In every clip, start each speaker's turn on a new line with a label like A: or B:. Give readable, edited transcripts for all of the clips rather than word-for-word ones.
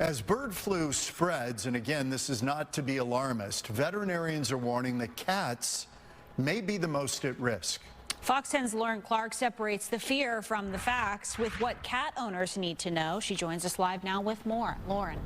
A: As bird flu spreads, and again, this is not to be alarmist, veterinarians are warning that cats may be the most at risk.
B: Fox 10's Lauren Clark separates the fear from the facts with what cat owners need to know. She joins us live now with more. Lauren.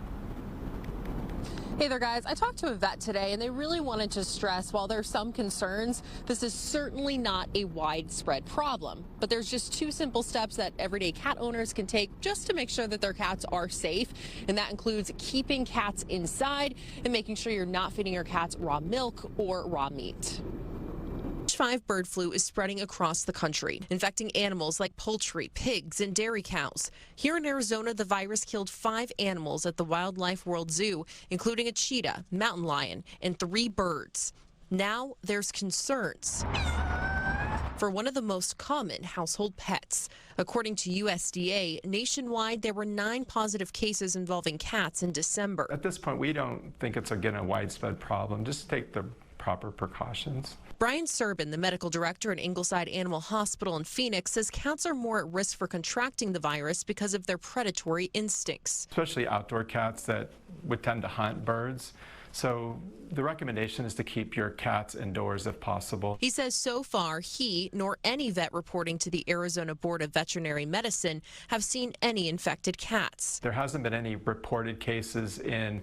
C: Hey there, guys. I talked to a vet today, and they really wanted to stress while there's some concerns, this is certainly not a widespread problem. But there's just two simple steps that everyday cat owners can take just to make sure that their cats are safe. And that includes keeping cats inside and making sure you're not feeding your cats raw milk or raw meat. H5 bird flu is spreading across the country, infecting animals like poultry, pigs, and dairy cows. Here in Arizona, the virus killed 5 animals at the Wildlife World Zoo, including a cheetah, mountain lion, and 3 birds. Now there's concerns for one of the most common household pets. According to USDA, nationwide there were 9 positive cases involving cats in December.
D: At this point, we don't think it's again a widespread problem. Just take the proper precautions.
C: Brian Serbin, the medical director at Ingleside Animal Hospital in Phoenix, says cats are more at risk for contracting the virus because of their predatory instincts.
D: Especially outdoor cats that would tend to hunt birds. So the recommendation is to keep your cats indoors if possible.
C: He says so far he nor any vet reporting to the Arizona Board of Veterinary Medicine have seen any infected cats.
D: There hasn't been any reported cases in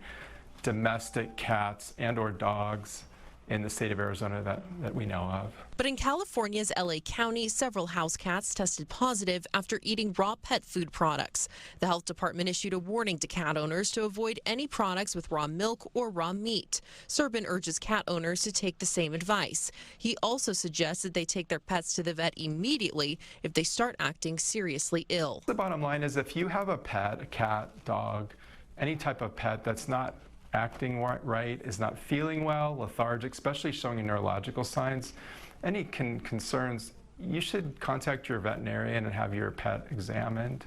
D: domestic cats and or dogs in the state of Arizona that we know of.
C: But in California's LA County, several house cats tested positive after eating raw pet food products. The health department issued a warning to cat owners to avoid any products with raw milk or raw meat. Serbin urges cat owners to take the same advice. He also suggests that they take their pets to the vet immediately if they start acting seriously ill.
D: The bottom line is if you have a pet, a cat, dog, any type of pet that's not acting right, is not feeling well, lethargic, especially showing neurological signs, any concerns, you should contact your veterinarian and have your pet examined.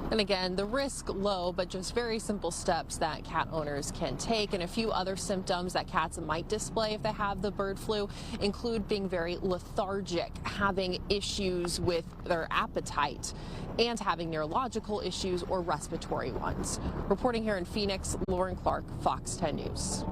C: And again, the risk low, but just very simple steps that cat owners can take. And a few other symptoms that cats might display if they have the bird flu include being very lethargic, having issues with their appetite, and having neurological issues or respiratory ones. Reporting here in Phoenix, Lauren Clark, Fox 10 News.